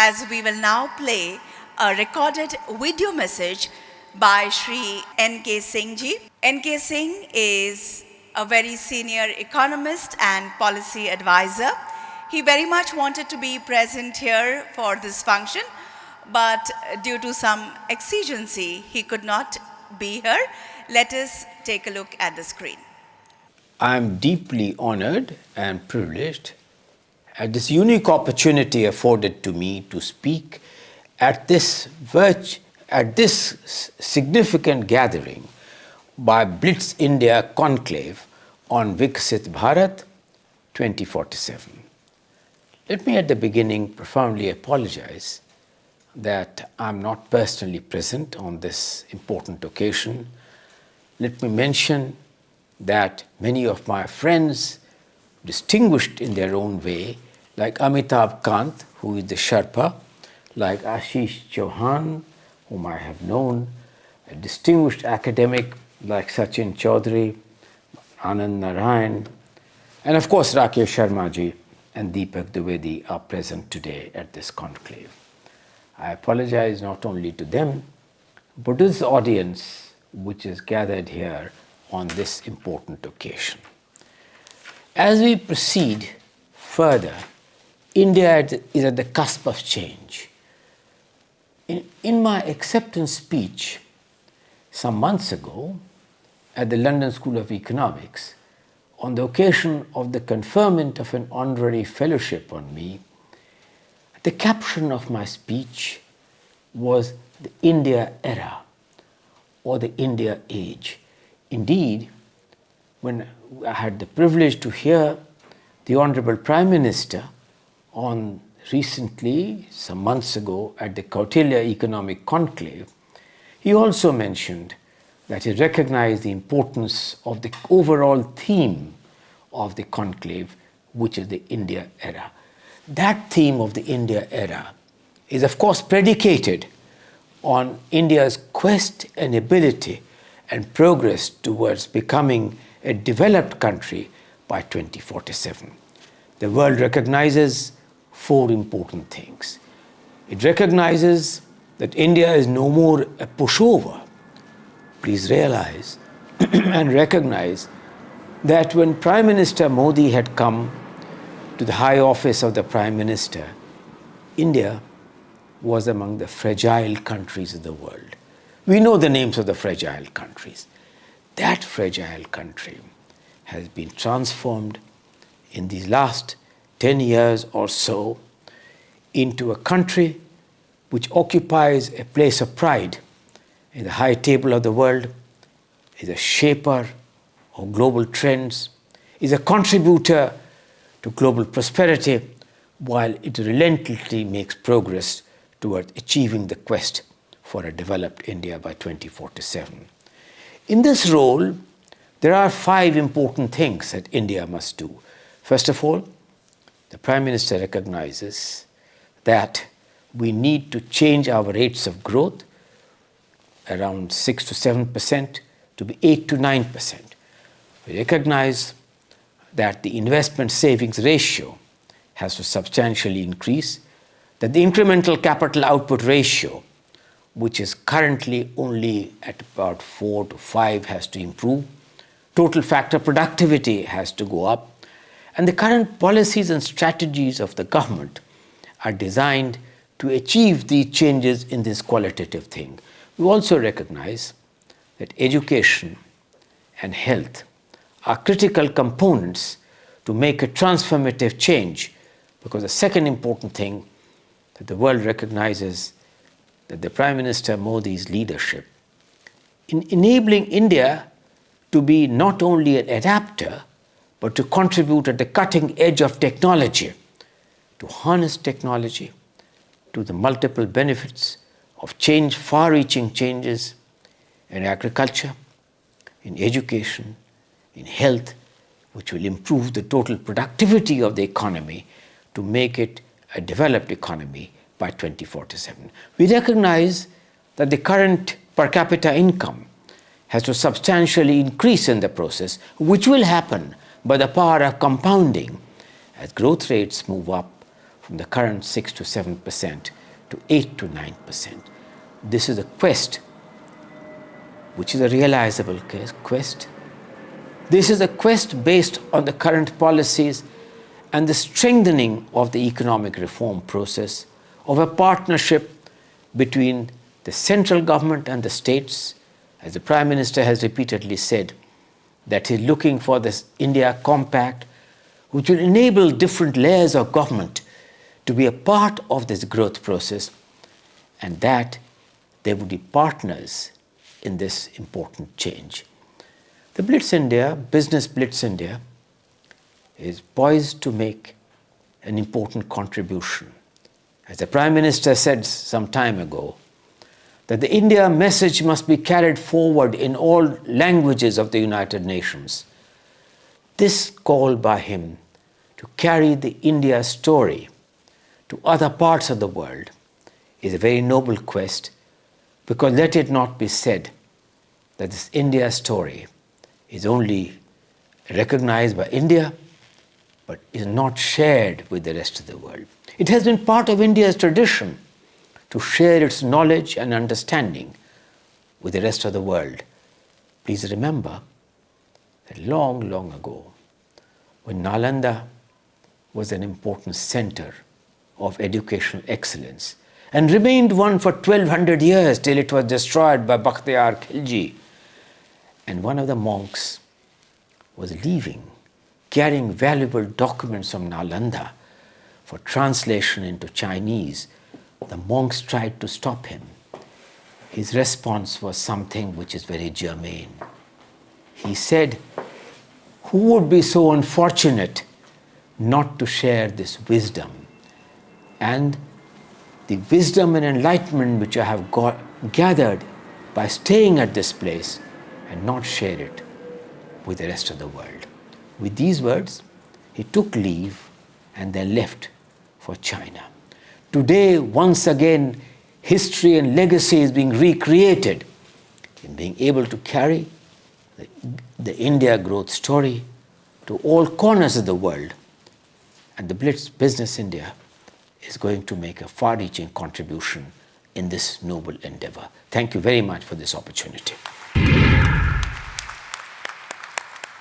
as we will now play a recorded video message by Shri N.K. Singh ji. N.K. Singh is a very senior economist and policy advisor. He very much wanted to be present here for this function, but due to some exigency, he could not be here. Let us take a look at the screen. I am deeply honored and privileged at this unique opportunity afforded to me to speak at this significant gathering by Blitz India Conclave on Viksit Bharat 2047. Let me at the beginning profoundly apologize that I'm not personally present on this important occasion. Let me mention that many of my friends, distinguished in their own way, like Amitabh Kant, who is the Sherpa, like Ashishkumar Chauhan, whom I have known, a distinguished academic like Sachin Chaturvedi, Anand Narayan, and of course Rakesh Sharma ji and Deepak Dwivedi are present today at this conclave. I apologize not only to them, but to this audience which is gathered here on this important occasion. As we proceed further, India is at the cusp of change. In my acceptance speech some months ago at the London School of Economics, on the occasion of the conferment of an honorary fellowship on me, the caption of my speech was the India era or the India age. Indeed, when I had the privilege to hear the Honorable Prime Minister on recently, some months ago, at the Kautilya Economic Conclave, he also mentioned that he recognized the importance of the overall theme of the conclave, which is the India era. That theme of the India era is, of course, predicated on India's quest and ability and progress towards becoming a developed country by 2047. The world recognizes four important things. It recognizes that India is no more a pushover. Please realize and recognize that when Prime Minister Modi had come to the high office of the Prime Minister, India was among the fragile countries of the world. We know the names of the fragile countries. That fragile country has been transformed in these last 10 years or so into a country which occupies a place of pride in the high table of the world, is a shaper of global trends, is a contributor to global prosperity, while it relentlessly makes progress toward achieving the quest for a developed India by 2047. In this role, there are 5 important things that India must do. First of all, the Prime Minister recognizes that we need to change our rates of growth around 6 to 7% to be 8 to 9%. We recognize that the investment savings ratio has to substantially increase, that the incremental capital output ratio, which is currently only at about 4 to 5, has to improve, total factor productivity has to go up, and the current policies and strategies of the government are designed to achieve these changes in this qualitative thing. We also recognize that education and health are critical components to make a transformative change, because the second important thing that the world recognizes that the Prime Minister Modi's leadership in enabling India to be not only an adapter, but to contribute at the cutting edge of technology, to harness technology to the multiple benefits of change, far-reaching changes in agriculture, in education, in health, which will improve the total productivity of the economy to make it a developed economy by 2047. We recognize that the current per capita income has to substantially increase in the process, which will happen by the power of compounding as growth rates move up from the current 6 to 7% to 8 to 9%. This is a quest, which is a realizable quest. This is a quest based on the current policies and the strengthening of the economic reform process of a partnership between the central government and the states. As the Prime Minister has repeatedly said, that he's looking for this India Compact, which will enable different layers of government to be a part of this growth process, and that they would be partners in this important change. The Blitz India, Business Blitz India, is poised to make an important contribution. As the Prime Minister said some time ago, that the India message must be carried forward in all languages of the United Nations. This call by him to carry the India story to other parts of the world is a very noble quest, because let it not be said that this India story is only recognized by India, but is not shared with the rest of the world. It has been part of India's tradition to share its knowledge and understanding with the rest of the world. Please remember that long, long ago, when Nalanda was an important center of educational excellence and remained one for 1200 years till it was destroyed by Bakhtiyar Khilji, and one of the monks was leaving, carrying valuable documents from Nalanda for translation into Chinese, the monks tried to stop him. His response was something which is very germane. He said, "Who would be so unfortunate not to share this wisdom? And the wisdom and enlightenment which I have gathered by staying at this place, and not share it with the rest of the world." With these words, he took leave and then left for China. Today, once again, history and legacy is being recreated in being able to carry the India growth story to all corners of the world. And the Blitz Business India is going to make a far-reaching contribution in this noble endeavor. Thank you very much for this opportunity.